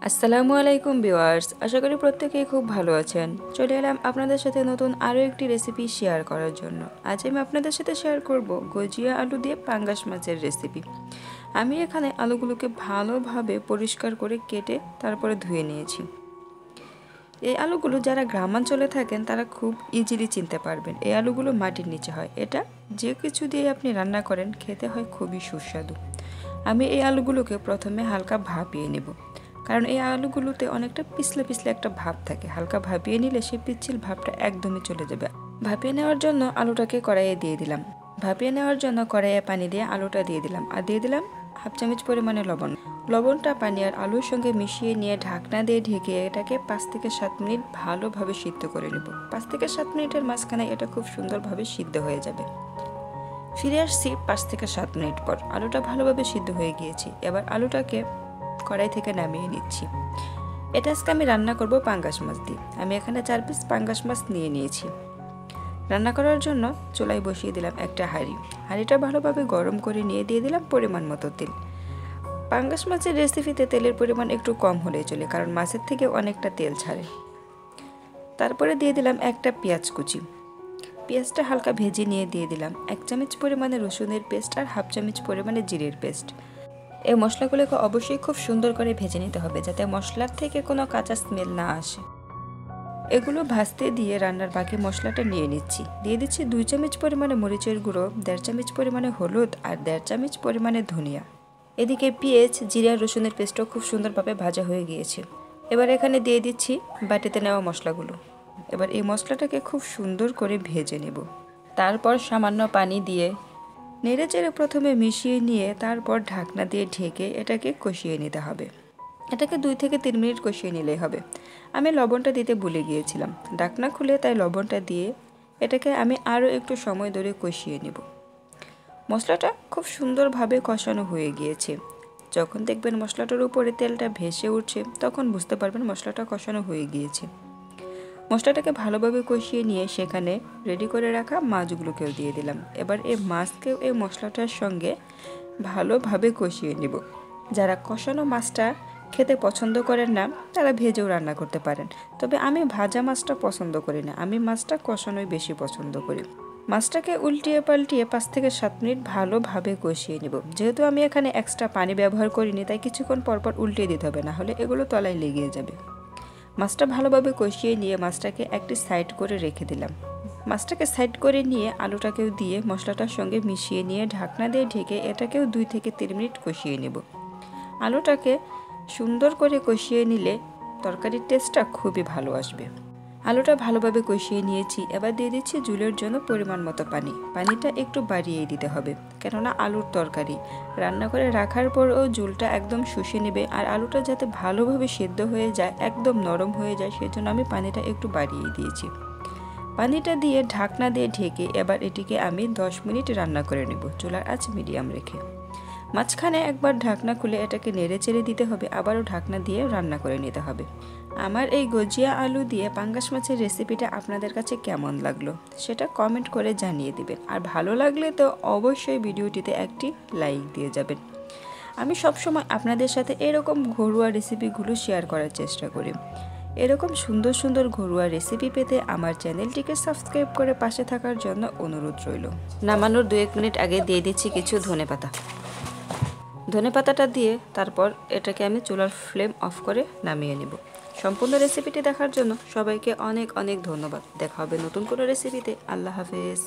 আসসালামু আলাইকুম ভিউয়ার্স, আশা করি প্রত্যেকেই খুব ভালো আছেন। চলে এলাম আপনাদের সাথে নতুন আরও একটি রেসিপি শেয়ার করার জন্য। আজ আমি আপনাদের সাথে শেয়ার করব গজিয়া আলু দিয়ে পাঙ্গাস মাছের রেসিপি। আমি এখানে আলুগুলোকে ভালোভাবে পরিষ্কার করে কেটে তারপরে ধুয়ে নিয়েছি। এই আলুগুলো যারা গ্রামাঞ্চলে থাকেন তারা খুব ইজিলি চিনতে পারবেন। এই আলুগুলো মাটির নিচে হয়। এটা যে কিছু দিয়ে আপনি রান্না করেন খেতে হয় খুবই সুস্বাদু। আমি এই আলুগুলোকে প্রথমে হালকা ভাপিয়ে নেব, কারণ এই আলুগুলোতে অনেকটা পিছলে পিছলে একটা ভাব থাকে। হালকা ভাপিয়ে নিলে সেই পিচ্ছিল ভাবটা একদমই চলে যাবে। ভাপিয়ে নেওয়ার জন্য আলুটাকে কড়াইয়ে দিয়ে দিলাম। ভাপিয়ে নেওয়ার জন্য কড়াইয়ে পানি দিয়ে আলুটা দিয়ে দিলাম, আর দিয়ে দিলাম হাফ চামচ পরিমাণে লবণ। লবণটা পানি আর আলুর সঙ্গে মিশিয়ে নিয়ে ঢাকনা দিয়ে ঢেকে এটাকে 5 থেকে 7 মিনিট ভালোভাবে সিদ্ধ করে নেব। 5 থেকে 7 মিনিটের মাঝখানে এটা খুব সুন্দরভাবে সিদ্ধ হয়ে যাবে। ফিরে আসছি 5 থেকে 7 মিনিট পর। আলুটা ভালোভাবে সিদ্ধ হয়ে গিয়েছে। এবার আলুটাকে কড়াই থেকে নামিয়ে নিচ্ছি। এটা আজকে আমি রান্না করব পাঙ্গাস মাছ দিয়ে। আমি এখানে 4 পিস পাঙ্গাস মাছ নিয়ে নিয়েছি। রান্না করার জন্য চুলায় বসিয়ে দিলাম একটা হাঁড়িটা ভালোভাবে গরম করে নিয়ে দিয়ে দিলাম পরিমাণ মতো তেল। পাঙ্গাস মাছের রেসিপিতে তেলের পরিমাণ একটু কম হলেই চলে, কারণ মাছের থেকে অনেকটা তেল ছাড়ে। তারপরে দিয়ে দিলাম একটা পেঁয়াজ কুচি। পেঁয়াজটা হালকা ভেজে নিয়ে দিয়ে দিলাম 1 চামচ পরিমাণে রসুনের পেস্ট আর হাফ চামচ পরিমাণে জিরের পেস্ট। এই মশলাগুলোকে অবশ্যই খুব সুন্দর করে ভেজে নিতে হবে, যাতে মশলার থেকে কোনো কাঁচা স্মেল না আসে। এগুলো ভাজতে দিয়ে রান্নার বাকি মশলাটা নিয়ে নিচ্ছি। দিয়ে দিচ্ছি 2 চামচ পরিমাণে মরিচের গুঁড়ো, 1.5 চামচ পরিমাণে হলুদ আর 1.5 চামচ পরিমাণে ধনিয়া। এদিকে পেঁয়াজ, জিরা আর রসুনের পেস্টও খুব সুন্দরভাবে ভাজা হয়ে গিয়েছে। এবার এখানে দিয়ে দিচ্ছি বাটিতে নেওয়া মশলাগুলো। এবার এই মশলাটাকে খুব সুন্দর করে ভেজে নেব। তারপর সামান্য পানি দিয়ে নেড়েচেড়ে প্রথমে মিশিয়ে নিয়ে তারপর ঢাকনা দিয়ে ঢেকে এটাকে কষিয়ে নিতে হবে। এটাকে 2 থেকে 3 মিনিট কষিয়ে নিলেই হবে। আমি লবণটা দিতে ভুলে গিয়েছিলাম। ঢাকনা খুলে তাই লবণটা দিয়ে এটাকে আমি আরও একটু সময় ধরে কষিয়ে নেব। মশলাটা খুব সুন্দরভাবে কষানো হয়ে গিয়েছে। যখন দেখবেন মশলাটার উপরে তেলটা ভেসে উঠছে, তখন বুঝতে পারবেন মশলাটা কষানো হয়ে গিয়েছে। মশলাটাকে ভালোভাবে কষিয়ে নিয়ে সেখানে রেডি করে রাখা মাছগুলোকেও দিয়ে দিলাম। এবার এই মাছকেও এই মশলাটার সঙ্গে ভালোভাবে কষিয়ে নেব। যারা কষানো মাছটা খেতে পছন্দ করেন না তারা ভেজেও রান্না করতে পারেন, তবে আমি ভাজা মাছটা পছন্দ করি না। আমি মাছটা কষানোই বেশি পছন্দ করি। মাছটাকে উল্টিয়ে পাল্টিয়ে 5 থেকে 7 মিনিট ভালোভাবে কষিয়ে নেব। যেহেতু আমি এখানে এক্সট্রা পানি ব্যবহার করিনি, তাই কিছুক্ষণ পরপর উল্টিয়ে দিতে হবে, না হলে এগুলো তলায় লেগে যাবে। মাছটা ভালোভাবে কষিয়ে নিয়ে মাছটাকে একটি সাইড করে রেখে দিলাম। মাছটাকে সাইড করে নিয়ে আলুটাকেও দিয়ে মশলাটার সঙ্গে মিশিয়ে নিয়ে ঢাকনা দিয়ে ঢেকে এটাকেও 2 থেকে 3 মিনিট কষিয়ে নেব। আলুটাকে সুন্দর করে কষিয়ে নিলে তরকারির টেস্টটা খুবই ভালো আসবে। আলুটা ভালোভাবে কষিয়ে নিয়েছি। এবার দিয়ে দিচ্ছি ঝোলের জন্য পরিমাণ মতো পানি। পানিটা একটু বাড়িয়ে দিতে হবে, কেননা আলুর তরকারি রান্না করে রাখার পরও ঝোলটা একদম শুষে নেবে। আর আলুটা যাতে ভালোভাবে সেদ্ধ হয়ে যায়, একদম নরম হয়ে যায়, সেজন্য আমি পানিটা একটু বাড়িয়ে দিয়েছি। পানিটা দিয়ে ঢাকনা দিয়ে ঢেকে এবার এটিকে আমি 10 মিনিট রান্না করে নেব, চুলার আঁচ মিডিয়াম রেখে। মাঝখানে একবার ঢাকনা খুলে এটাকে নেড়ে চেড়ে দিতে হবে, আবারও ঢাকনা দিয়ে রান্না করে নিতে হবে। আমার এই গজিয়া আলু দিয়ে পাঙ্গাস মাছের রেসিপিটা আপনাদের কাছে কেমন লাগলো সেটা কমেন্ট করে জানিয়ে দিবেন। আর ভালো লাগলে তো অবশ্যই ভিডিওটিতে একটি লাইক দিয়ে যাবেন। আমি সবসময় আপনাদের সাথে এরকম ঘরোয়া রেসিপিগুলো শেয়ার করার চেষ্টা করি। এরকম সুন্দর সুন্দর ঘরোয়া রেসিপি পেতে আমার চ্যানেলটিকে সাবস্ক্রাইব করে পাশে থাকার জন্য অনুরোধ রইল। নামানোর 2-1 মিনিট আগে দিয়ে দিচ্ছি কিছু ধনেপাতা। ধনেপাতাটা দিয়ে তারপর এটাকে আমি চুলার ফ্লেম অফ করে নামিয়ে নেব। সম্পূর্ণ রেসিপিটি দেখার জন্য সবাইকে অনেক অনেক ধন্যবাদ। দেখা হবে নতুন কোনো রেসিপিতে। আল্লাহ হাফেজ।